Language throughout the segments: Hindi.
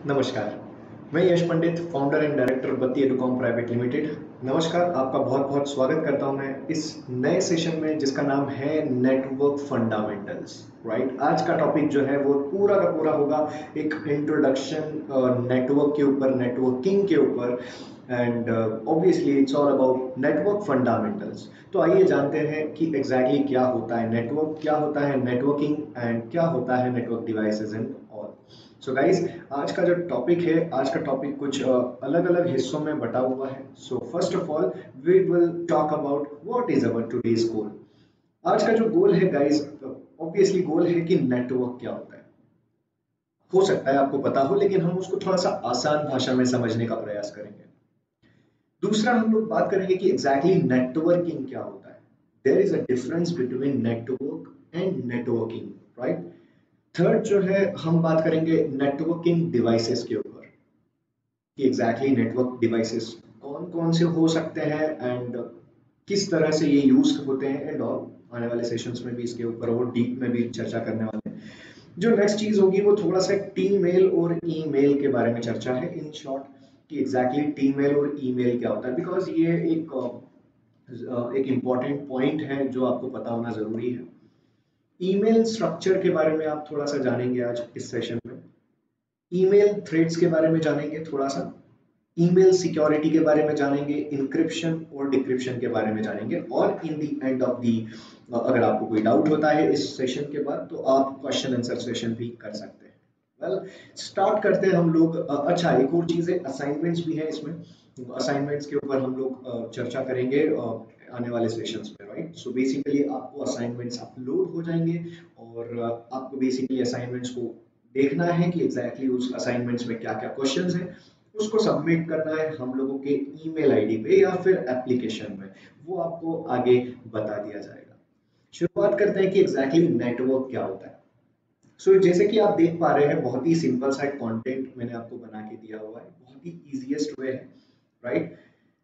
नमस्कार, मैं यश पंडित, फाउंडर एंड डायरेक्टर बत्ती एडुकॉम प्राइवेट लिमिटेड। नमस्कार, आपका बहुत-बहुत स्वागत करता हूं मैं इस नए सेशन में जिसका नाम है नेटवर्क फंडामेंटल्स, राइट? आज का टॉपिक जो है वो पूरा का पूरा होगा एक इंट्रोडक्शन नेटवर्क के ऊपर, नेटवर्किंग के ऊपर and obviously it's all about network fundamentals. तो आइए जानते हैं कि एग्जैक्टली क्या होता है नेटवर्क, क्या होता है नेटवर्किंग एंड क्या होता है network devices and all. So guys, आज का जो टॉपिक है, आज का टॉपिक कुछ अलग अलग हिस्सों में बटा हुआ है। So first of all we will talk about what is our today's goal. आज का जो गोल है गाइज, ऑब्वियसली गोल है कि नेटवर्क क्या होता है। हो सकता है आपको पता हो, लेकिन हम उसको थोड़ा सा आसान भाषा में समझने का प्रयास करेंगे। दूसरा, हम लोग बात करेंगे कि एग्जैक्टली नेटवर्किंग क्या होता है। There is a difference between network and networking, right? Third जो है, हम बात करेंगे नेटवर्किंग डिवाइसेस के ऊपर कि एग्जैक्टली नेटवर्क डिवाइसेस कौन कौन से हो सकते हैं एंड किस तरह से ये यूज होते हैं एंड ऑल। आने वाले सेशंस में भी इसके ऊपर और डीप में भी चर्चा करने वाले हैं। जो नेक्स्ट चीज होगी वो थोड़ा सा टी मेल और ईमेल के बारे में चर्चा है, इन शॉर्ट कि एग्जैक्टली टी मेल और ईमेल क्या होता है, बिकॉज ये एक इम्पॉर्टेंट पॉइंट है जो आपको पता होना जरूरी है। ईमेल स्ट्रक्चर के बारे में आप थोड़ा सा जानेंगे आज इस सेशन में। ईमेल थ्रेड्स के बारे में जानेंगे थोड़ा सा। ईमेल सिक्योरिटी के बारे में जानेंगे, इंक्रिप्शन और डिक्रिप्शन के बारे में जानेंगे। और in the end of the, अगर आपको कोई डाउट होता है इस सेशन के बाद तो आप क्वेश्चन आंसर सेशन भी कर सकते हैं। वेल, स्टार्ट करते हैं हम लोग। अच्छा, एक और चीज है, असाइनमेंट्स भी है इसमें। असाइनमेंट्स के ऊपर हम लोग चर्चा करेंगे आने वाले सेशंस में, राइट? सो बेसिकली आपको असाइनमेंट्स अपलोड हो जाएंगे और आपको बेसिकली असाइनमेंट्स को देखना है कि एग्जैक्टली उस असाइनमेंट्स में क्या क्या क्वेश्चंस हैं, उसको सबमिट करना है हम लोगों के ईमेल आईडी पे या फिर एप्लीकेशन में, वो आपको आगे बता दिया जाएगा। शुरुआत करते हैं कि एग्जैक्टली नेटवर्क क्या होता है। जैसे कि आप देख पा रहे हैं, बहुत ही सिंपल सा कंटेंट मैंने आपको बना के दिया हुआ है, बहुत ही इजीएस्ट वे है, राइट?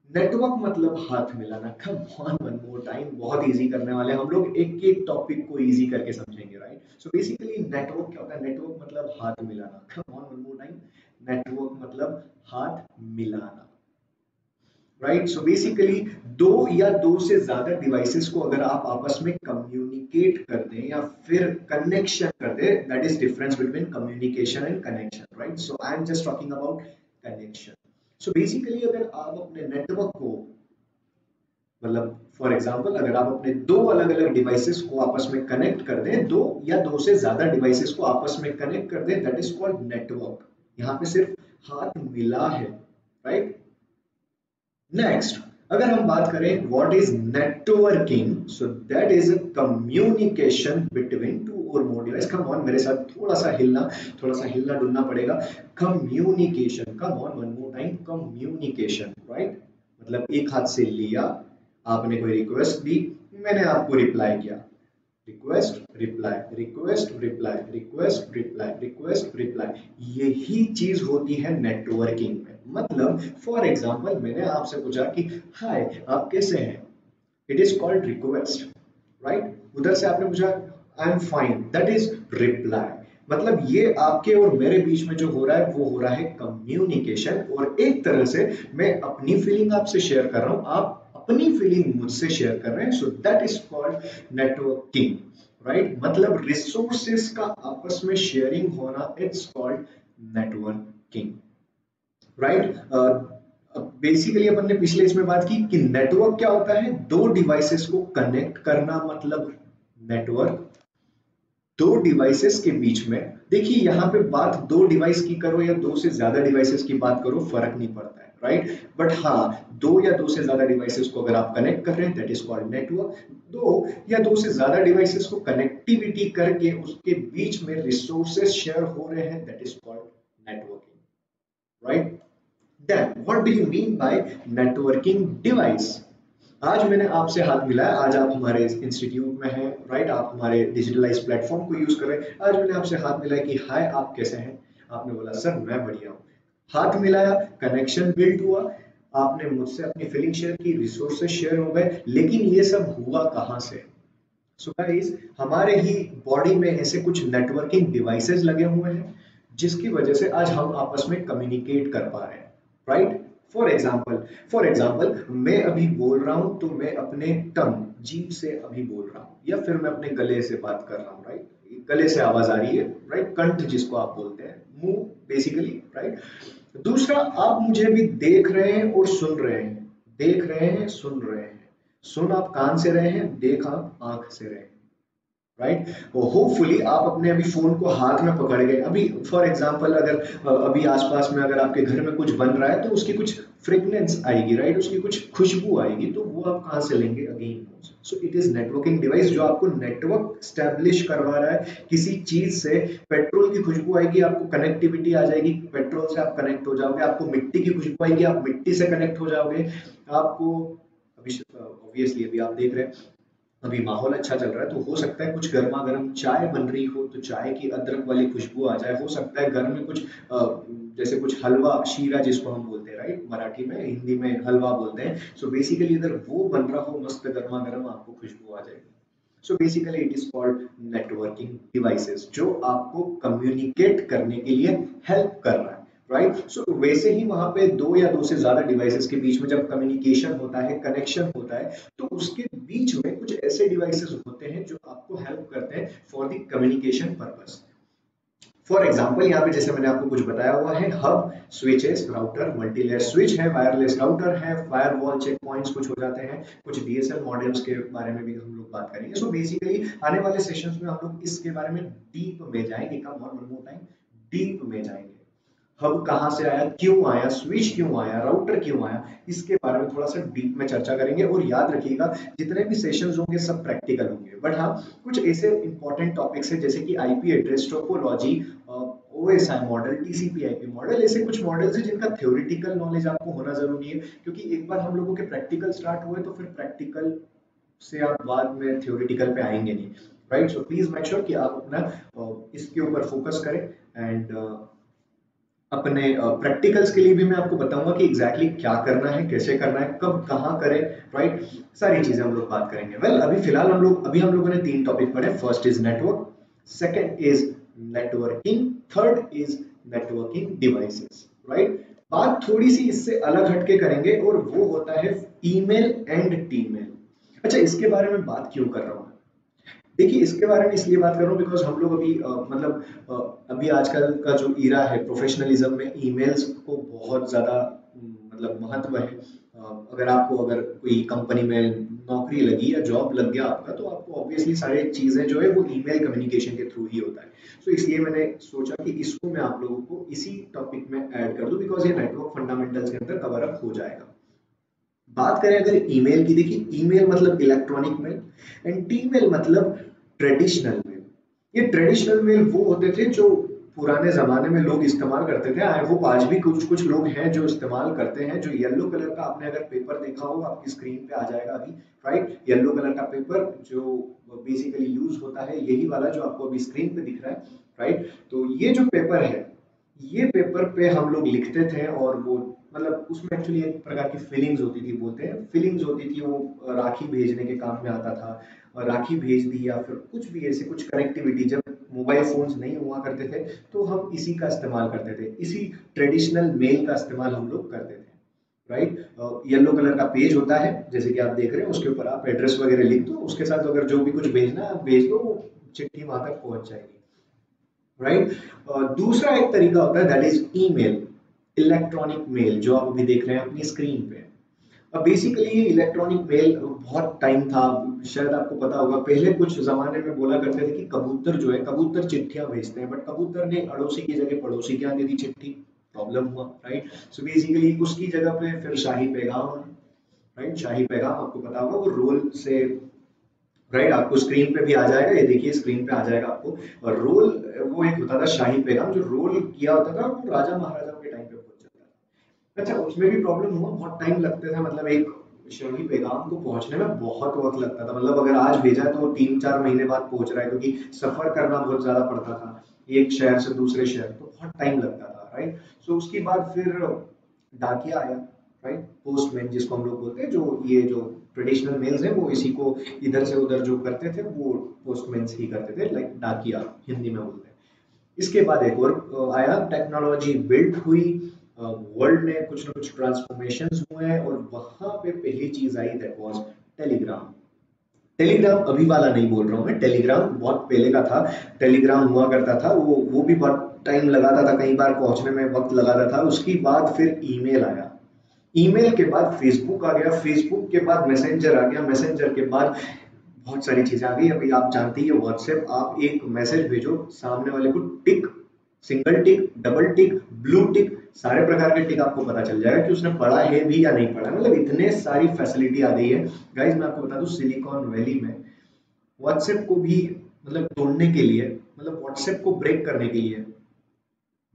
नेटवर्क मतलब हाथ मिलाना। Come on, one more time, बहुत इजी करने वाले हैं हम लोग, एक एक टॉपिक को इजी करके समझेंगे, राइट? सो बेसिकली नेटवर्क क्या होता है? नेटवर्क मतलब हाथ मिलाना। Come on, one more time, network मतलब हाथ मिलाना, राइट? सो बेसिकली दो या दो से ज्यादा डिवाइसेस को अगर आप आपस में कम्युनिकेट कर दें या फिर कनेक्शन कर दें, that is difference between communication and connection, right? So I am just talking about connection. So basically अगर आप अपने नेटवर्क को, मतलब फॉर एग्जांपल, अगर आप अपने दो अलग अलग डिवाइसेस को आपस में कनेक्ट कर दें, दो या दो से ज्यादा डिवाइसेस को आपस में कनेक्ट कर दें, दैट इज कॉल्ड नेटवर्क। यहाँ पे सिर्फ हाथ मिला है, राइट? नेक्स्ट, अगर हम बात करें what is networking, so that is a communication between two और मोर डिवाइस। कम ऑन, मेरे साथ थोड़ा सा हिलना डुलना पड़ेगा। Communication, come on, one more time, communication, right? मतलब एक हाथ से लिया, आपने कोई रिक्वेस्ट दी, मैंने आपको रिप्लाई किया। Request reply, request reply, request reply, request reply, यही चीज होती है नेटवर्किंग में। मतलब फॉर एग्जांपल, मैंने आपसे पूछा कि हाय, आप कैसे हैं, it is called request, right? उधर से आपने पूछा I am fine, that is reply. मतलब ये आपके और मेरे बीच में जो हो रहा है वो हो रहा है कम्युनिकेशन, और एक तरह से मैं अपनी फीलिंग आपसे शेयर कर रहा हूं, आप अपनी फीलिंग मुझसे शेयर कर रहे हैं। So that is called networking, right? मतलब रिसोर्सेस का आपस में शेयरिंग होना, it's called networking, right? Basically अपन ने पिछले इसमें बात की कि नेटवर्क क्या होता है, दो डिवाइसेस को कनेक्ट करना, मतलब नेटवर्क। दो डिवाइसेस के बीच में, देखिए यहाँ पे बात दो डिवाइस की करो या दो से ज्यादा डिवाइसेस की बात करो, फर्क नहीं पड़ता है, राइट? बट हाँ, दो या दो से ज्यादा डिवाइसेस को अगर आप कनेक्ट कर रहे हैं, दैट इज कॉल्ड नेटवर्क। दो या दो से ज्यादा डिवाइसेस को कनेक्टिविटी करके उसके बीच में रिसोर्सेस शेयर हो रहे हैं, that is called networking, right? Then, what do you mean by networking device? आज मैंने आपसे हाथ मिलाया, आज आप हमारे इंस्टीट्यूट में हैं, राइट? आप हमारे डिजिटलाइज प्लेटफॉर्म को यूज कर रहे हैं। आज मैंने आपसे हाथ मिलाया कि हाय, आप कैसे हैं? आपने बोला सर मैं बढ़िया हूँ। हाथ मिलाया, कनेक्शन बिल्ड हुआ, आपने मुझसे अपनी फीलिंग शेयर की, रिसोर्सेज शेयर हो गए। लेकिन ये सब हुआ कहाँ से? सो गाइस, हमारे ही बॉडी में ऐसे कुछ नेटवर्किंग डिवाइसेस लगे हुए हैं जिसकी वजह से आज हम आपस में कम्युनिकेट कर पा रहे हैं, राइट। फॉर एग्जाम्पल मैं अभी बोल रहा हूं तो मैं अपने टंग, जीभ से अभी बोल रहा हूं, या फिर मैं अपने गले से बात कर रहा हूं, राइट। गले से आवाज आ रही है, राइट, कंठ जिसको आप बोलते हैं, मुंह बेसिकली, राइट। दूसरा, आप मुझे भी देख रहे हैं और सुन रहे हैं, देख रहे हैं, सुन रहे हैं। सुन आप कान से रहे हैं, देख आप आंख से रहे हैं, राइट। होपफुली आप अपने अभी फोन को हाथ में पकड़ गए, अभी फॉर एग्जांपल अगर अभी आसपास में अगर आपके घर में कुछ बन रहा है तो उसकी कुछ फ्रेग्रेंस आएगी, राइट, उसकी कुछ खुशबू आएगी, तो वो आप कहाँ से लेंगे? Again, so it is networking device जो आपको नेटवर्क स्टैब्लिश करवा रहा है किसी चीज से। पेट्रोल की खुशबू आएगी, आपको कनेक्टिविटी आ जाएगी, पेट्रोल से आप कनेक्ट हो जाओगे। आपको मिट्टी की खुशबू आएगी, आप मिट्टी से कनेक्ट हो जाओगे। आपको अभी ऑब्वियसली अभी आप देख रहे हैं अभी माहौल अच्छा चल रहा है, तो हो सकता है कुछ गर्मा गर्म चाय बन रही हो तो चाय की अदरक वाली खुशबू आ जाए। हो सकता है घर में कुछ जैसे कुछ हलवा, शीरा जिसको हम बोलते हैं, राइट, मराठी में, हिंदी में हलवा बोलते हैं। सो बेसिकली अगर वो बन रहा हो मस्त गर्मा गर्म, आपको खुशबू आ जाएगी। So basically it is called networking devices, जो आपको कम्युनिकेट करने के लिए हेल्प कर रहा है, राइट। सो वैसे ही वहां पे दो या दो से ज्यादा डिवाइसेस के बीच में जब कम्युनिकेशन होता है, कनेक्शन होता है, तो उसके बीच में कुछ ऐसे डिवाइसेस होते हैं जो आपको हेल्प करते हैं for the communication purpose. For example यहाँ पे जैसे मैंने आपको कुछ बताया हुआ है, hub, switches, router, multilayer switch है, वायरलेस राउटर है, फायरवॉल, चेक पॉइंट्स कुछ हो जाते हैं, कुछ डीएसएल मॉडेम्स के बारे में भी हम लोग बात करेंगे। सो बेसिकली आने वाले सेशंस में हम लोग इसके बारे में डीप में जाएंगे। Come on one more time, deep में जाएंगे। हब कहाँ से आया, क्यों आया, स्विच क्यों आया, राउटर क्यों आया, इसके बारे में थोड़ा सा डीप में चर्चा करेंगे। और याद रखिएगा जितने भी सेशंस होंगे सब प्रैक्टिकल होंगे, बट हाँ कुछ ऐसे इंपॉर्टेंट टॉपिक्स हैं जैसे कि IP address, topology, OSI model, TCP IP model, ऐसे कुछ मॉडल्स हैं जिनका थ्योरेटिकल नॉलेज आपको होना जरूरी है, क्योंकि एक बार हम लोगों के प्रैक्टिकल स्टार्ट हुए तो फिर प्रैक्टिकल से आप बाद में थ्योरेटिकल पे आएंगे नहीं, right. So please make sure कि आप अपना इसके ऊपर फोकस करें। एंड अपने प्रैक्टिकल्स के लिए भी मैं आपको बताऊंगा कि एग्जैक्टली क्या करना है, कैसे करना है, कब कहाँ करें, राइट। सारी चीजें हम लोग बात करेंगे। वेल अभी फिलहाल हम लोगों ने 3 टॉपिक पढ़े। First is network, second is networking, third is networking devices, right. बात थोड़ी सी इससे अलग हटके करेंगे और वो होता है ईमेल एंड टीमेल। अच्छा, इसके बारे में बात क्यों कर रहा हूँ? देखिए इसके बारे में इसलिए बात कर रहा हूँ बिकॉज हम लोग अभी मतलब अभी आजकल का जो ईरा है प्रोफेशनलिज्म में, ईमेल्स को बहुत ज़्यादा मतलब महत्व है। अगर कोई कंपनी में नौकरी लगी या जॉब लग गया आपका, तो आपको ऑब्वियसली सारी चीज़ें जो है वो ईमेल कम्युनिकेशन के थ्रू ही होता है। तो इसलिए मैंने सोचा कि इसको मैं आप लोगों को इसी टॉपिक में ऐड कर दूं, बिकॉज ये नेटवर्क फंडामेंटल्स के अंदर कवर अप हो जाएगा। बात करें अगर ईमेल की, देखिए ईमेल मतलब इलेक्ट्रॉनिक मेल एंड टीमेल मतलब ट्रेडिशनल मेल। ये ट्रेडिशनल मेल वो होते थे जो पुराने जमाने में लोग इस्तेमाल करते थे। आई होप आज भी कुछ कुछ लोग हैं जो इस्तेमाल करते हैं। जो येलो कलर का आपने अगर पेपर देखा हो, आपकी स्क्रीन पे आ जाएगा अभी, राइट, येलो कलर का पेपर जो बेसिकली यूज होता है, यही वाला जो आपको अभी स्क्रीन पे दिख रहा है, राइट। तो ये जो पेपर है, ये पेपर पे हम लोग लिखते थे और वो मतलब उसमें एक्चुअली एक प्रकार की फीलिंग्स होती थी, बोलते हैं फीलिंग्स होती थी। वो राखी भेजने के काम में आता था, और राखी भेज दी या फिर कुछ भी ऐसे कुछ कनेक्टिविटी, जब मोबाइल फोन्स नहीं हुआ करते थे तो हम इसी का इस्तेमाल करते थे, इसी ट्रेडिशनल मेल का इस्तेमाल हम लोग करते थे, राइट। येलो कलर का पेज होता है जैसे कि आप देख रहे हैं, उसके ऊपर आप एड्रेस वगैरह लिख दो, उसके साथ अगर जो भी कुछ भेजना है आप भेज दो, वो चिट्ठी वहां तक पहुंच जाएगी, राइट। दूसरा एक तरीका होता है that is email, electronic mail, जो आप अभी देख रहे हैं अपनी स्क्रीन पे। अब बेसिकली ये इलेक्ट्रॉनिक मेल बहुत टाइम था, शायद आपको पता होगा, पहले कुछ जमाने में बोला करते थे कि कबूतर जो है, कबूतर चिट्ठियां भेजते हैं, बट कबूतर ने अड़ोसी की जगह पड़ोसी के यहाँ दे दी चिट्ठी, प्रॉब्लम हुआ, राइट। सो बेसिकली उसकी जगह पे फिर शाही पैगाम, राइट, शाही पैगाम आपको पता होगा वो रोल से, राइट, आपको स्क्रीन पे भी आ जाएगा, ये देखिए स्क्रीन पे आ जाएगा आपको। और रोल, वो एक होता था शाही पैगाम, जो रोल किया होता था वो राजा महाराजाओं के टाइम पे पहुंच जाता था। अच्छा, उसमें भी प्रॉब्लम हुआ, बहुत टाइम लगता था, मतलब एक शाही पैगाम को पहुंचने में बहुत वक्त लगता था। मतलब अगर आज भेजा है तो 3-4 महीने बाद पहुंच रहा है, क्योंकि सफर करना बहुत ज्यादा पड़ता था एक शहर से दूसरे शहर, तो बहुत टाइम लगता था, राइट। सो उसके बाद फिर डाकिया आया, राइट, पोस्टमैन जिसको हम लोग बोलते हैं, जो ये जो ट्रेडिशनल मेल्स हैं वो इसी को इधर से उधर जो करते थे वो पोस्टमैन ही करते थे, लाइक डाकिया हिंदी में बोलते हैं। इसके बाद एक और आया, टेक्नोलॉजी बिल्ड हुई, वर्ल्ड में कुछ ना कुछ ट्रांसफॉर्मेशंस हुए हैं और वहां पे पहली चीज आई, दैट वाज टेलीग्राम। टेलीग्राम अभी वाला नहीं बोल रहा हूँ मैं, टेलीग्राम बहुत पहले का था। टेलीग्राम हुआ करता था, वो भी बहुत टाइम लगाता था, कई बार पहुंचने में वक्त लगाता था। उसके बाद फिर ईमेल आया, ईमेल के बाद फेसबुक आ गया, फेसबुक के बाद मैसेंजर आ गया, मैसेंजर के बाद बहुत सारी चीजें आ गई। अभी आप जानते ही व्हाट्सएप, आप एक मैसेज भेजो, सामने वाले को टिक, सिंगल टिक, डबल टिक, ब्लू टिक, सारे प्रकार के टिक आपको पता चल जाएगा कि उसने पढ़ा है भी या नहीं पढ़ा। मतलब इतने सारी फैसिलिटी आ गई है गाइज। मैं आपको बता दूं, सिलिकॉन वैली में व्हाट्सएप को भी मतलब तोड़ने के लिए, मतलब व्हाट्सएप को ब्रेक करने के लिए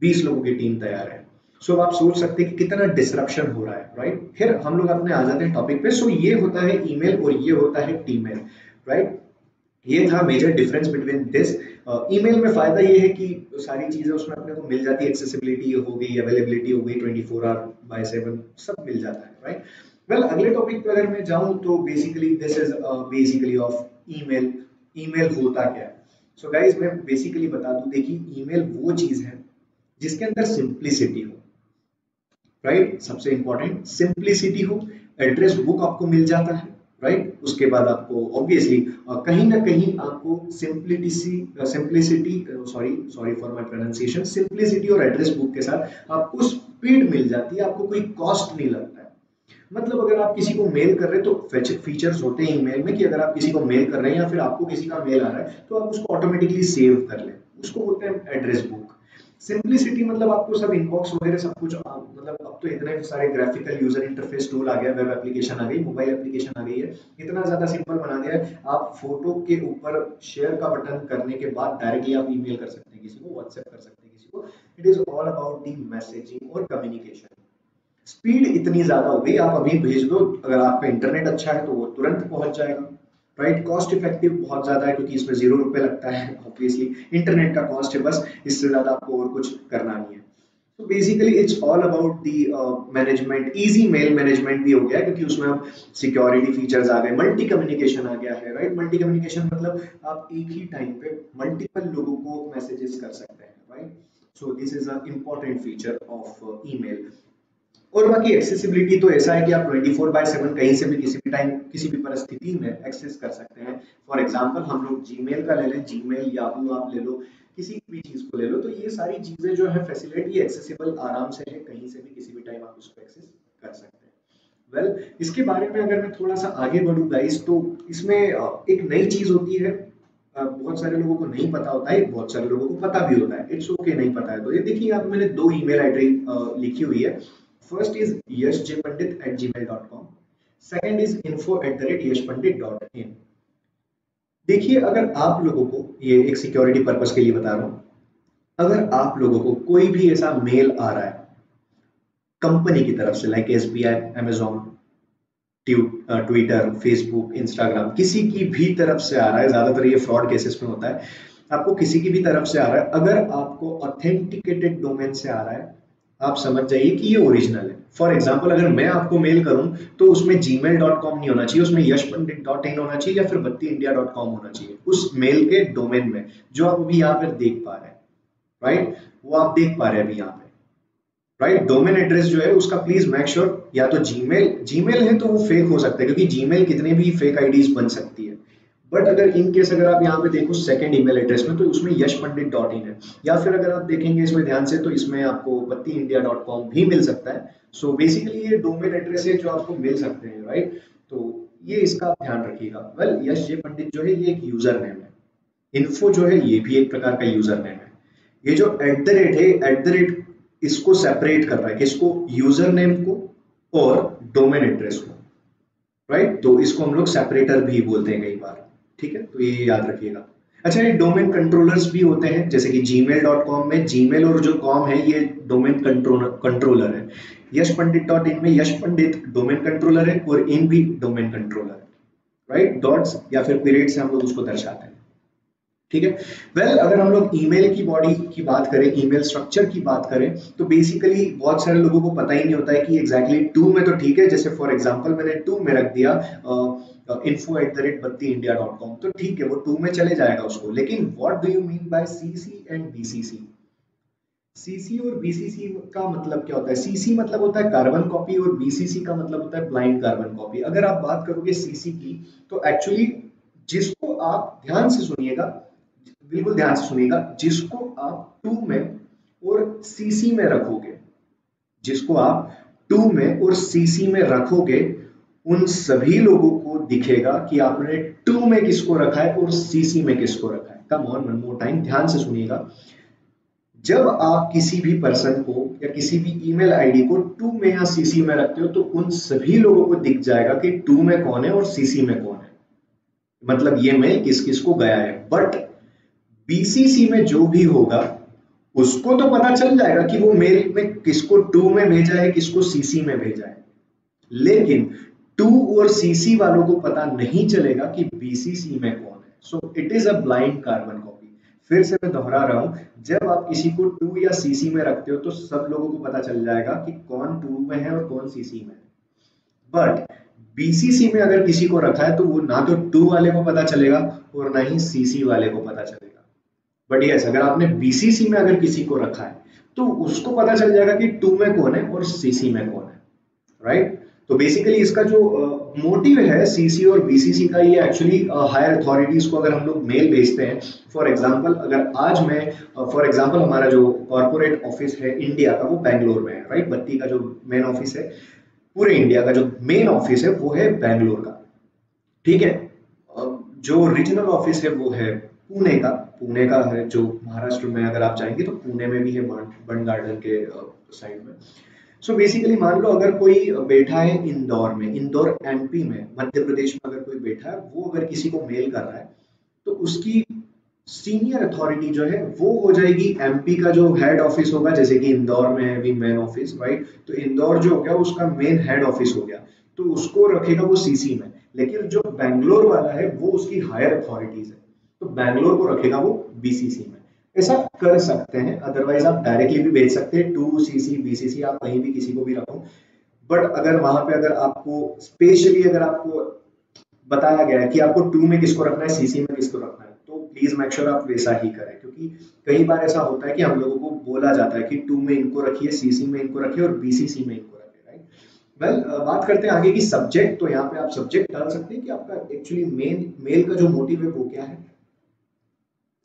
20 लोगों की टीम तैयार है। सो आप सोच सकते हैं कि कितना डिसरप्शन हो रहा है, राइट। फिर हम लोग अपने आ जाते हैं टॉपिक पे। सो ये होता है ईमेल और ये होता है टीमेल, राइट। ये था major difference between this. Email में फायदा ये है कि सारी चीजें उसमें अपने को मिल जाती है, एक्सेसिबिलिटी हो गई, अवेलेबिलिटी हो गई, 24 आवर बाय 7 सब मिल जाता है, राइट। वेल, अगले टॉपिक पे अगर मैं जाऊं तो basically this is basically of email. Email होता क्या है? सो गाइज, मैं बेसिकली बता दूं, देखिए ईमेल वो चीज है जिसके अंदर सिंप्लिसिटी हो, राइट। सबसे इंपॉर्टेंट सिंप्लिसिटी हो। एड्रेस बुक आपको मिल जाता है, राइट। उसके बाद आपको ऑब्वियसली कहीं ना कहीं आपको simplicity, sorry sorry for my pronunciation, simplicity और एड्रेस बुक के साथ आपको स्पीड मिल जाती है, आपको कोई कॉस्ट नहीं लगता है। मतलब अगर आप किसी को मेल कर रहे हैं तो फीचर्स होते हैं ईमेल में कि अगर आप किसी को मेल कर रहे हैं या फिर आपको किसी का मेल आ रहा है तो आप उसको ऑटोमेटिकली सेव कर लें, उसको बोलते हैं एड्रेस बुक। सिंप्लिसिटी मतलब आपको सब इनबॉक्स वगैरह सब कुछ मतलब अब तो इतने सारे ग्राफिकल यूजर इंटरफेस टूल आ गया, वेब एप्लीकेशन आ गई, मोबाइल एप्लीकेशन आ गई है, इतना ज्यादा सिंपल बना दिया है। आप फोटो के ऊपर शेयर का बटन करने के बाद डायरेक्टली आप ईमेल कर सकते हैं किसी को, व्हाट्सएप कर सकते हैं किसी को। It is all about the messaging और कम्युनिकेशन। स्पीड इतनी ज्यादा हो गई, आप अभी भेज दो, अगर आपका इंटरनेट अच्छा है तो वो तुरंत पहुंच जाएगा, राइट। कॉस्ट इफेक्टिव बहुत ज्यादा है क्योंकि इसमें ₹0 लगता है, ऑब्वियसली इंटरनेट का कॉस्ट है बस, इससे ज्यादा आपको और कुछ करना नहीं है। तो basically it's all about the management. Easy mail management भी हो गया क्योंकि उसमें अब सिक्योरिटी फीचर्स आ गए, मल्टी कम्युनिकेशन आ गया है, राइट। मल्टी कम्युनिकेशन मतलब आप एक ही टाइम पे मल्टीपल लोगों को मैसेजेस कर सकते हैं, right. So this is a important feature of email. और बाकी एक्सेसिबिलिटी तो ऐसा है कि आप 24/7 कहीं से भी किसी भी टाइम किसी भी परिस्थिति में एक्सेस कर सकते हैं। फॉर एग्जांपल हम लोग जीमेल का ले लें, जीमेल, याहू आप ले लो, किसी भी चीज को ले लो, तो ये सारी चीजें जो है फैसिलिटी एक्सेसिबल आराम से है, कहीं से भी किसी भी टाइम आप उसको एक्सेस कर सकते हैं। वेल, इसके बारे में अगर मैं थोड़ा सा आगे बढ़ूँ गाइस, तो इसमें एक नई चीज होती है, बहुत सारे लोगों को नहीं पता होता है, बहुत सारे लोगों को पता भी होता है, इट्स ओके नहीं पता है तो। ये देखिए, यहाँ पे मैंने 2 ईमेल आईडी लिखी हुई है। First is yashjpandit@gmail.com, second is info@yashpandit.in। देखिए, अगर आप लोगों को, ये एक सिक्योरिटी पर्पस के लिए बता रहा हूँ, अगर आप लोगों को कोई भी ऐसा मेल आ रहा है कंपनी की तरफ से, like SBI, Amazon, Twitter, Facebook, Instagram, किसी की भी तरफ से आ रहा है, ज्यादातर ये फ्रॉड केसेस में होता है, आपको किसी की भी तरफ से आ रहा है, अगर आपको ऑथेंटिकेटेड डोमेन से आ रहा है, आप समझ जाइए कि ये ओरिजिनल है। फॉर एग्जाम्पल, अगर मैं आपको मेल करूं तो उसमें gmail.com नहीं होना चाहिए, उसमें yashpandit.in होना चाहिए या फिर battiindia.com होना चाहिए उस मेल के डोमेन में, जो आप अभी यहाँ पर देख पा रहे हैं, राइट। वो आप देख पा रहे हैं अभी यहाँ पे, राइट। डोमेन एड्रेस जो है उसका प्लीज मेक श्योर, या तो जीमेल, जीमेल है तो वो फेक हो सकता है क्योंकि जीमेल कितने भी फेक आईडीज बन सकती है। बट अगर इन केस अगर आप यहाँ पे देखो सेकंड ईमेल एड्रेस में, तो उसमें yashpandit.in है, या फिर अगर आप देखेंगे इसमें ध्यान से तो इसमें आपको battiindia.com भी मिल सकता है। सो बेसिकली ये डोमेन एड्रेस है जो आपको मिल सकते हैं, राइट। तो ये इसका आप ध्यान रखिएगा। वेल, यश जे पंडित जो है ये एक यूजर नेम है, इन्फो जो है ये भी एक प्रकार का यूजर नेम है। ये जो @ है, @ इसको सेपरेट कर रहा है, किसको, यूजर नेम को और डोमेन एड्रेस को, राइट। तो इसको हम लोग सेपरेटर भी बोलते हैं कई बार, ठीक है, तो ये याद रखिएगा। अच्छा, ये डोमेन कंट्रोलर्स भी होते हैं, जैसे कि gmail.com में जीमेल और जो कॉम है ये डोमेन कंट्रोलर है। yashpandit.in में यश पंडित डोमेन कंट्रोलर है और इन भी डोमेन कंट्रोलर है, राइट। डॉट्स या फिर पीरियड से हम लोग उसको दर्शाते हैं, ठीक है। वेल, अगर हम लोग ईमेल की बॉडी की बात करें, ईमेल स्ट्रक्चर की बात करें, तो बेसिकली बहुत सारे लोगों को पता ही नहीं होता है कि एग्जैक्टली टू में तो ठीक है, जैसे फॉर एग्जांपल मैंने टू में रख दिया info@batti.india.com, तो ठीक है वो टू में चले जाएगा उसको, लेकिन what do you mean by CC and BCC? CC और बीसीसी का मतलब क्या होता है? सीसी मतलब होता है कार्बन कॉपी और बीसीसी का मतलब होता है ब्लाइंड कार्बन कॉपी। अगर आप बात करोगे सीसी की, तो एक्चुअली जिसको आप ध्यान से सुनिएगा, बिल्कुल ध्यान से सुनिएगा, जिसको आप टू में और सीसी में रखोगे, जिसको आप टू में और सीसी में रखोगे, उन सभी लोगों को दिखेगा कि आपने टू में किसको रखा है और सीसी में किसको रखा है। Come on, one more time, ध्यान से सुनिएगा। जब आप किसी भी पर्सन को या किसी भी ईमेल आईडी को टू में या सीसी में रखते हो, तो उन सभी लोगों को दिख जाएगा कि टू में कौन है और सीसी में कौन है, मतलब ये मेल किस किस को गया है। बट बीसीसी में जो भी होगा उसको तो पता चल जाएगा कि वो मेल में किसको टू में भेजा है, किसको सीसी में भेजा है, लेकिन टू और सीसी वालों को पता नहीं चलेगा कि बीसीसी में कौन है। So it is a blind carbon copy. फिर से मैं दोहरा रहा हूं, जब आप किसी को टू या सीसी में रखते हो तो सब लोगों को पता चल जाएगा कि कौन टू में है और कौन सीसी में है। बट बीसीसी में अगर किसी को रखा है तो वो ना तो टू वाले को पता चलेगा और ना ही सीसी वाले को पता चलेगा। बट यस, अगर आपने बीसीसी में अगर किसी को रखा है तो उसको पता चल जाएगा कि टू में कौन है और सीसी में कौन है, राइट? तो बेसिकली इसका जो मोटिव है सीसी और बीसीसी का, ये एक्चुअली हायर अथॉरिटीज को अगर हम लोग मेल भेजते हैं, फॉर एग्जांपल अगर आज मैं फॉर एग्जांपल हमारा जो कॉर्पोरेट ऑफिस है इंडिया का वो बैंगलोर में है, राइट? बत्ती का जो मेन ऑफिस है, पूरे इंडिया का जो मेन ऑफिस है वो है बैंगलोर का, ठीक है? जो रीजनल ऑफिस है वो है पुणे का है, जो महाराष्ट्र में अगर आप जाएंगे तो पुणे में भी है, बन गार्डन के साइड में। सो बेसिकली मान लो अगर कोई बैठा है इंदौर में, इंदौर एमपी में, मध्य प्रदेश में अगर कोई बैठा है, वो अगर किसी को मेल कर रहा है तो उसकी सीनियर अथॉरिटी जो है वो हो जाएगी एमपी का जो हेड ऑफिस होगा, जैसे कि इंदौर में है अभी मेन ऑफिस, राइट? तो इंदौर जो हो गया उसका मेन हेड ऑफिस हो गया, तो उसको रखेगा वो सीसी में। लेकिन जो बैंगलोर वाला है वो उसकी हायर अथॉरिटीज है, तो बैंगलोर को रखेगा वो बीसीसी में। ऐसा कर सकते हैं, अदरवाइज आप डायरेक्टली भी भेज सकते हैं, टू सीसी बीसीसी, आप कहीं भी किसी को भी रखो। बट अगर वहां पे अगर आपको स्पेशली अगर आपको बताया गया है कि आपको टू में किसको रखना है, सीसी में किसको रखना है, तो प्लीज मेक श्योर आप वैसा ही करें, क्योंकि कई बार ऐसा होता है कि हम लोगों को बोला जाता है कि टू में इनको रखिए, सीसी में इनको रखिए और बीसीसी में इनको रखिए, राइट? वेल, बात करते हैं आगे की सब्जेक्ट। तो यहाँ पे आप सब्जेक्ट डाल सकते हैं कि आपका एक्चुअली मेल का जो मोटिव है वो क्या है।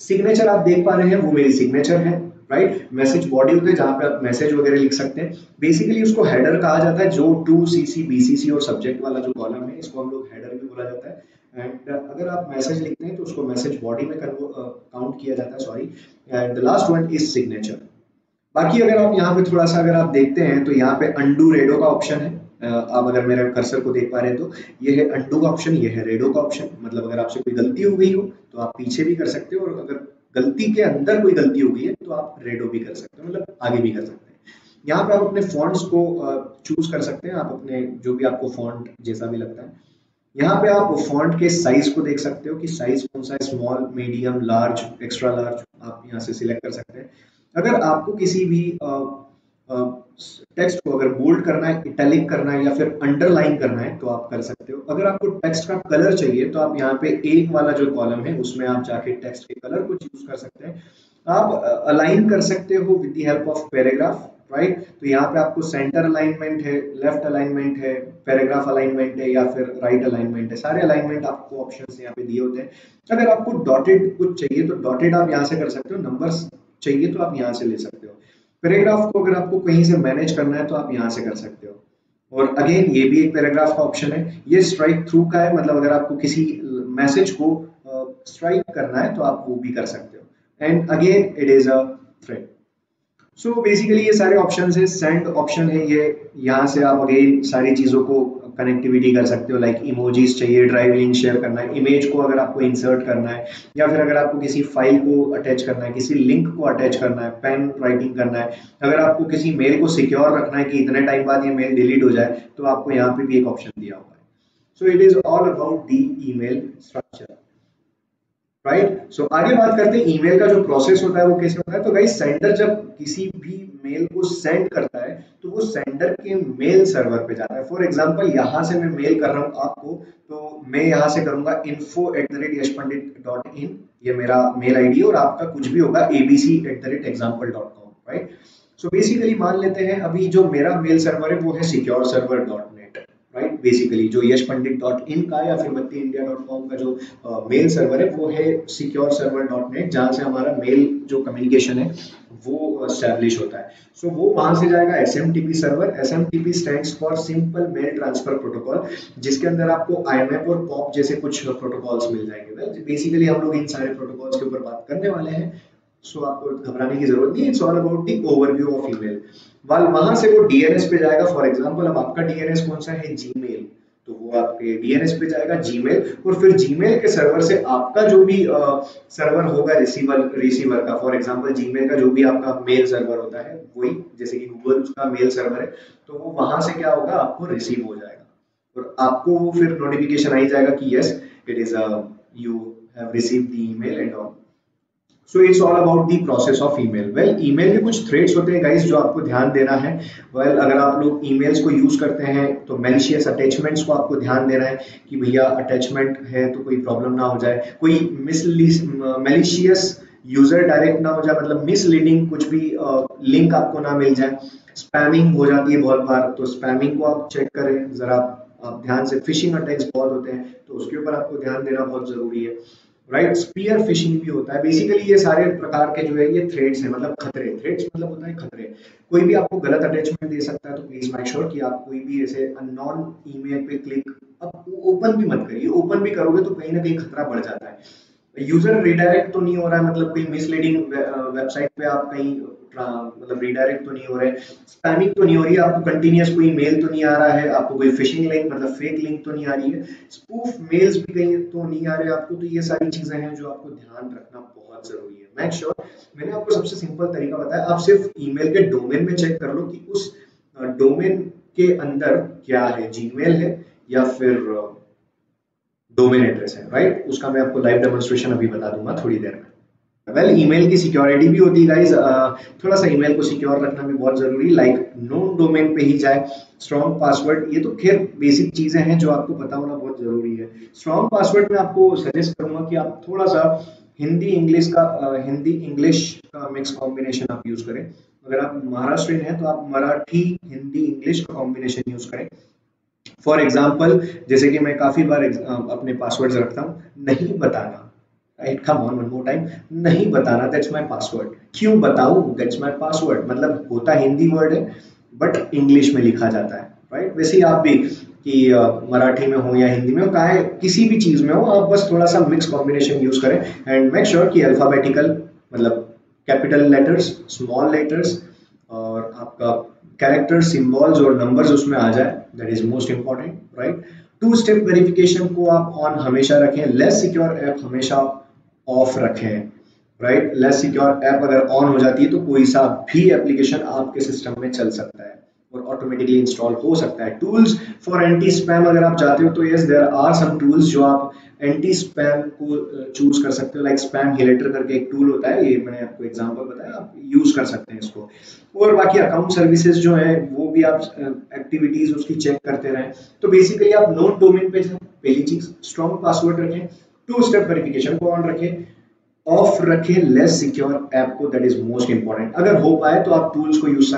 सिग्नेचर आप देख पा रहे हैं, वो मेरी सिग्नेचर है, राइट? मैसेज बॉडी होते हैं जहां पे आप मैसेज वगैरह लिख सकते हैं। बेसिकली उसको हेडर कहा जाता है, जो टू सीसी बीसीसी और सब्जेक्ट वाला जो कॉलम है इसको हम लोग हेडर भी बोला जाता है। एंड अगर आप मैसेज लिखते हैं तो उसको मैसेज बॉडी में काउंट किया जाता है, sorry. And the last one is signature. बाकी अगर आप यहाँ पे थोड़ा सा अगर आप देखते हैं तो यहाँ पे अंडू रेडो का ऑप्शन है। आप अगर मेरे कर्सर को देख पा रहे हैं तो ये है अंडू का ऑप्शन, ये है रेडो का ऑप्शन। मतलब अगर आपसे कोई गलती हो गई हो तो आप पीछे भी कर सकते हो, और अगर गलती के अंदर कोई गलती हो गई है तो आप रेडो भी कर सकते हो, मतलब आगे भी कर सकते हैं। यहाँ पे आप अपने फॉन्ट्स को चूज कर सकते हैं, आप अपने जो भी आपको फॉन्ट जैसा भी लगता है। यहाँ पे आप फॉन्ट के साइज को देख सकते हो कि साइज कौन सा है, small, medium, large, extra large, आप यहाँ से सिलेक्ट कर सकते हैं। अगर आपको किसी भी टेक्स्ट को अगर बोल्ड करना है, इटैलिक करना है या फिर अंडरलाइन करना है तो आप कर सकते हो। अगर आपको टेक्स्ट का कलर चाहिए तो आप यहाँ पे एक वाला जो कॉलम है उसमें आप जाके टेक्स्ट के कलर को चूज कर सकते हैं। आप अलाइन कर सकते हो with the help of paragraph, right? तो यहाँ पे आपको सेंटर अलाइनमेंट है, लेफ्ट अलाइनमेंट है, पैराग्राफ अलाइनमेंट है या फिर राइट अलाइनमेंट है। सारे अलाइनमेंट आपको ऑप्शंस यहाँ पे दिए होते हैं। अगर आपको डॉटेड कुछ चाहिए तो डॉटेड आप यहाँ से कर सकते हो, नंबर्स चाहिए तो आप यहाँ से ले सकते हो। पैराग्राफ को अगर आपको कहीं से मैनेज करना है तो आप यहाँ से कर सकते हो। और अगेन ये भी एक पैराग्राफ का ऑप्शन है। ये स्ट्राइक थ्रू का है, मतलब अगर आपको किसी मैसेज को स्ट्राइक करना है तो आप वो भी कर सकते हो। And again it is a thread. So basically ये सारे ऑप्शन है। सेंड ऑप्शन है ये, यहाँ से आप अगेन सारी चीज़ों को कनेक्टिविटी कर सकते हो, लाइक इमोजीज चाहिए, ड्राइव लिंक शेयर करना है, इमेज को अगर आपको इंसर्ट करना है, या फिर अगर आपको किसी फाइल को अटैच करना है, किसी लिंक को अटैच करना है, पेन राइटिंग करना है, अगर आपको किसी मेल को सिक्योर रखना है कि इतने टाइम बाद ये मेल डिलीट हो जाए तो आपको यहाँ पे भी एक ऑप्शन दिया हुआ है। So it is all about the email structure. Right. So आगे बात करते हैं ईमेल का जो प्रोसेस होता है वो कैसे होता है। तो गाइस सेंडर जब किसी भी मेल को सेंड करता है तो वो सेंडर के मेल सर्वर पे जाता है। फॉर एग्जांपल यहाँ से मैं मेल कर रहा हूँ आपको, तो मैं यहाँ से करूंगा info@yashpandit.in, ये मेरा मेल आईडी और आपका कुछ भी होगा abc@example.com, राइट। सो बेसिकली मान लेते हैं अभी जो मेरा मेल सर्वर है वो है secure server dot net, right. Basically जो यशपंडित.in का या फिर बत्तीइंडिया.com का जो मेल सर्वर है वो है सिक्योर सर्वर डॉट नेट, जहाँ से हमारा मेल जो कम्युनिकेशन है वो स्टैब्लिश होता है। सो वो वहां से जाएगा SMTP server. SMTP stands for simple mail transfer protocol, जिसके अंदर आपको IMAP और POP जैसे कुछ प्रोटोकॉल्स मिल जाएंगे। वेल बेसिकली हम लोग इन सारे प्रोटोकॉल्स के ऊपर बात करने वाले हैं, सो आपको घबराने की जरूरत नहीं। It's all about the overview of email. वहां से वो DNS पे जाएगा। फॉर एग्जांपल अब आपका DNS कौन सा है, जीमेल, तो वो आपके DNS पे जाएगा जीमेल, और फिर जीमेल के सर्वर से आपका जो भी सर्वर होगा रिसीवर का, फॉर एग्जांपल जीमेल का जो भी आपका मेल सर्वर होता है वही, जैसे कि गूगल का मेल सर्वर है, तो वो वहां से क्या होगा, आपको रिसीव हो जाएगा और आपको फिर नोटिफिकेशन आ जाएगा कि yes it is you have received the email and all. So it's all about the process of email. Well email के कुछ थ्रेड्स होते हैं गाइस जो आपको ध्यान देना है। वेल अगर आप लोग ईमेल्स को यूज करते हैं तो मैलिशियस अटैचमेंट्स को आपको ध्यान देना है कि भैया अटैचमेंट है तो कोई प्रॉब्लम ना हो जाए, कोई मैलिशियस यूजर डायरेक्ट ना हो जाए, मतलब मिसलीडिंग कुछ भी लिंक आपको ना मिल जाए। स्पैमिंग हो जाती है बहुत बार, तो स्पैमिंग को आप चेक करें जरा, आप ध्यान से। फिशिंग अटैक्स बहुत होते हैं तो उसके ऊपर आपको ध्यान देना बहुत जरूरी है, राइट। स्पीयर फिशिंग भी होता है। बेसिकली ये सारे प्रकार के जो है ये थ्रेड्स हैं, मतलब खतरे। थ्रेड्स मतलब होता है खतरे। कोई भी आपको गलत अटैचमेंट दे सकता है, तो प्लीज मेक श्योर कि आप कोई भी ऐसे अननोन ईमेल पे क्लिक अब ओपन भी मत करिए। ओपन भी करोगे तो कहीं ना कहीं खतरा बढ़ जाता है। यूजर रिडायरेक्ट तो नहीं हो रहा है, मतलब कोई मिसलीडिंग वेबसाइट पे आप कहीं मतलब रिडायरेक्ट तो नहीं हो रहे, स्पैमिंग तो नहीं हो रही है, आपको कंटिन्यूअस कोई मेल तो नहीं आ रहा है, आपको कोई फिशिंग लिंक मतलब फेक लिंक तो नहीं आ रही है, स्पूफ मेल्स भी कहीं तो नहीं आ रहे आपको। तो ये सारी चीजें हैं जो आपको ध्यान रखना बहुत जरूरी है। मेक श्योर, मैंने आपको सबसे सिंपल तरीका बताया, आप सिर्फ ईमेल के डोमेन में चेक कर लो कि उस डोमेन के अंदर क्या है, जीमेल है या फिर डोमेन एड्रेस है, राइट। उसका मैं आपको लाइव डेमोन्स्ट्रेशन अभी बता दूंगा थोड़ी देर में। वेल ईमेल की सिक्योरिटी भी होती है गाइस, थोड़ा सा ईमेल को सिक्योर रखना भी बहुत जरूरी, लाइक नोन डोमेन पे ही जाए, स्ट्रॉन्ग पासवर्ड, ये तो खैर बेसिक चीजें हैं जो आपको पता होना बहुत जरूरी है। स्ट्रॉन्ग पासवर्ड में आपको सजेस्ट करूंगा कि आप थोड़ा सा हिंदी इंग्लिश का मिक्स कॉम्बिनेशन आप यूज करें। अगर आप महाराष्ट्रियन हैं तो आप मराठी हिंदी इंग्लिश का कॉम्बिनेशन यूज करें। फॉर एग्जाम्पल जैसे कि मैं काफी बार अपने पासवर्ड्स रखता हूँ, नहीं बताना, right, come on one more time, नहीं बताना, दैट्स माय पासवर्ड। क्यों बताऊं, दैट्स माय पासवर्ड, मतलब होता हिंदी वर्ड है बट इंग्लिश में लिखा जाता है, राइट। वैसे ही आप भी कि मराठी में हो या हिंदी में हो, काहे किसी भी चीज में हो, आप बस थोड़ा सा मिक्स कॉम्बिनेशन यूज करें एंड मेक श्योर कि अल्फाबेटिकल मतलब कैपिटल लेटर्स, स्मॉल लेटर्स और आपका कैरेक्टर, सिंबल्स और नंबर्स उसमें आ जाए, that is most important, right. Two step verification को आप ऑन हमेशा रखें। लेस सिक्योर ऐप हमेशा ऑफ रखें, राइट। लेस सिक्योर ऐप अगर ऑन हो जाती है तो कोई सा भी एप्लीकेशन आपके सिस्टम में चल सकता है और ऑटोमेटिकली इंस्टॉल हो सकता है। टूल्स फॉर एंटी स्पैम अगर आप चाहते हो तो yes there are some tools जो आप एंटी स्पैम को चूज कर सकते हो, लाइक स्पैम हिलेटर करके एक टूल होता है, ये मैंने आपको एग्जांपल बताया, आप यूज कर सकते हैं इसको। और बाकी अकाउंट सर्विसेज जो है वो भी आप एक्टिविटीज उसकी चेक करते रहें। तो बेसिकली आप नोन डोमेन पे जाएं, पहली चीज स्ट्रॉन्ग पासवर्ड रखें, टू स्टेप वेरिफिकेशन को ऑन रखें, ऑफ रखें लेस सिक्योर ऐप को, दैट इज मोस्ट इंपॉर्टेंट। अगर हो पाए तो आप टूल्स को यूज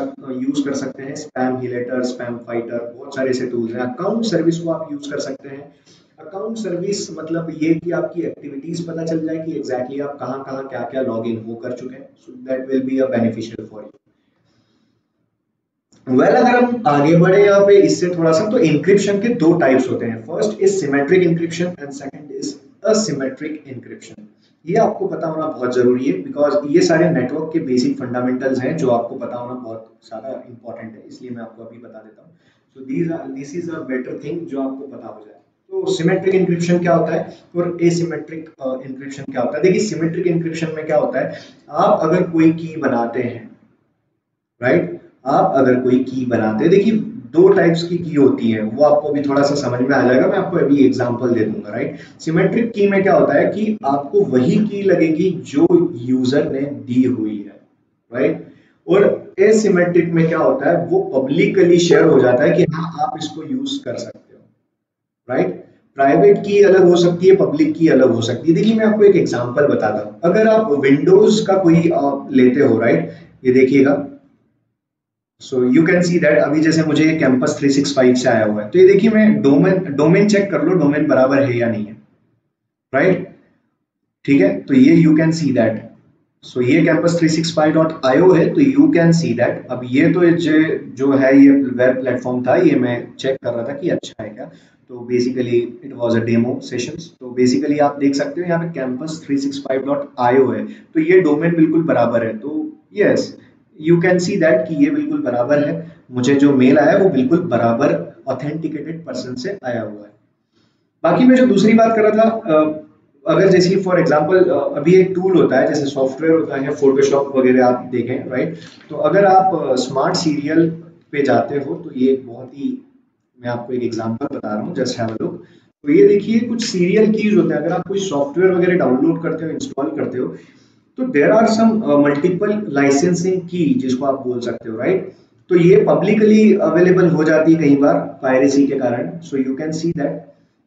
कर सकते हैं, स्पैम हिलेटर, स्पैम फाइटर, बहुत सारे ऐसे टूल्स हैं। अकाउंट सर्विस को आप यूज कर सकते हैं। अकाउंट सर्विस मतलब ये कि आपकी एक्टिविटीज पता चल जाए कि एग्जैक्टली आप कहाँ कहाँ क्या क्या लॉग इन हो कर चुके हैं, so that will be a beneficial for you. Well अगर हम आगे बढ़े यहाँ पे इससे थोड़ा सा, तो इंक्रिप्शन के दो टाइप्स होते हैं। First is symmetric encryption and second is asymmetric encryption. ये आपको पता होना बहुत जरूरी है बिकॉज ये सारे नेटवर्क के बेसिक फंडामेंटल्स हैं जो आपको पता होना बहुत ज्यादा इंपॉर्टेंट है, इसलिए मैं आपको अभी बता देता हूँ। So this is a better thing जो आपको पता हो जाए। तो सिमेट्रिक इंक्रिप्शन क्या होता है और एसिमेट्रिक इंक्रिप्शन क्या होता है। देखिए सिमेट्रिक इंक्रिप्शन में क्या होता है, आप अगर कोई की बनाते हैं, राइट, आप अगर कोई की बनाते हैं, देखिए दो टाइप्स की होती है, वो आपको अभी थोड़ा सा समझ में आ जाएगा, मैं आपको अभी एग्जांपल दे दूंगा, राइट। सिमेट्रिक की में क्या होता है कि आपको वही की लगेगी जो यूजर ने दी हुई है, राइट। और एसिमेट्रिक में क्या होता है, वो पब्लिकली शेयर हो जाता है कि हाँ आप इसको यूज कर सकते हो, राइट। प्राइवेट की अलग हो सकती है, पब्लिक की अलग हो सकती है। देखिए मैं आपको एक एग्जांपल बताता हूँ, अगर आप विंडोज का कोई लेते हो, राइट, ये देखिएगा। So you can see that अभी जैसे मुझे कैंपस 365 से आया हुआ है, तो ये देखिए मैं डोमेन डोमेन चेक कर लो, डोमेन बराबर है या नहीं है, राइट। ठीक है, तो ये यू कैन सी दैट। सो ये कैंपस 365.io है, तो यू कैन सी दैट। अब ये तो जो है ये वेब प्लेटफॉर्म था, ये मैं चेक कर रहा था कि अच्छा है क्या। तो basically it was a demo sessions, तो बेसिकली आप देख सकते हो यहाँ पे कैंपस 365.io है, तो ये डोमेन बिल्कुल बराबर है। तो yes, you can see that कि ये बिल्कुल बराबर है, मुझे जो मेल आया है वो बिल्कुल बराबर ऑथेंटिकेटेड पर्सन से आया हुआ है। बाकी मैं जो दूसरी बात कर रहा था, अगर जैसे फॉर एग्जांपल अभी एक टूल होता है, जैसे सॉफ्टवेयर होता है फोटोशॉप वगैरह, आप देखें, राइट। तो अगर आप स्मार्ट सीरियल पे जाते हो, तो ये एक बहुत ही, मैं आपको एक एग्जांपल बता रहा हूँ, जस्ट हैव अ लुक। तो ये देखिए कुछ सीरियल कीज होते हैं, अगर आप कोई सॉफ्टवेयर वगैरह डाउनलोड करते हो, इंस्टॉल करते हो, तो there are some multiple licensing key, जिसको आप बोल सकते हो, राइट। तो ये पब्लिकली अवेलेबल हो जाती है कई बार पायरेसी के कारण। So you can see that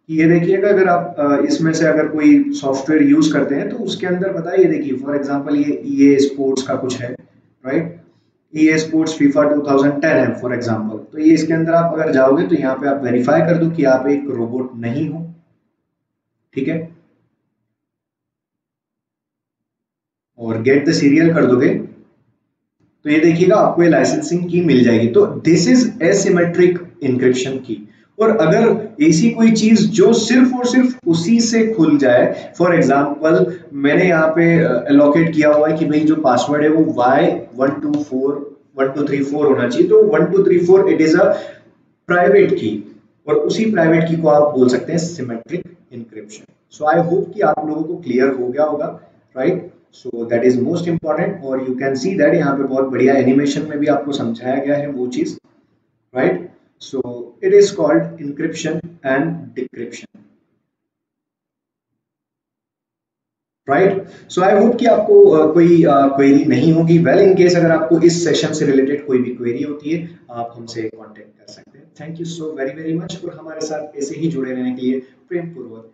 कि ये देखिएगा, अगर आप इसमें से अगर कोई सॉफ्टवेयर यूज करते हैं, तो उसके अंदर पता है, ये देखिए फॉर एग्जांपल ये EA स्पोर्ट्स का कुछ है, राइट। EA स्पोर्ट्स फीफा 2010 है फॉर एग्जांपल, तो ये इसके अंदर आप अगर जाओगे, तो यहाँ पे आप वेरीफाई कर दो कि आप एक रोबोट नहीं हो, ठीक है, और गेट द सीरियल कर दोगे, तो ये देखिएगा आपको ये लाइसेंसिंग की मिल जाएगी। तो दिस इज एसिमेट्रिक इंक्रिप्शन की। और अगर ऐसी कोई चीज जो सिर्फ और सिर्फ उसी से खुल जाए, फॉर एग्जांपल मैंने यहाँ पे एलोकेट किया हुआ है कि भाई जो पासवर्ड है वो Y124123 होना चाहिए, तो 1234 इट इज अ प्राइवेट की, और उसी प्राइवेट की को आप बोल सकते हैं symmetric encryption. So I hope कि आप लोगों को क्लियर हो गया होगा, right. So that is most important, और यू कैन सी दैट यहाँ पे बहुत बढ़िया एनिमेशन में भी आपको समझाया गया है वो चीज, right. So it is called encryption and decryption, right. So I hope कि आपको कोई क्वेरी नहीं होगी। वेल इन केस अगर आपको इस सेशन से रिलेटेड कोई भी क्वेरी होती है, आप हमसे कांटेक्ट कर सकते हैं। Thank you so very very much, और हमारे साथ ऐसे ही जुड़े रहने के लिए प्रेम पूर्वक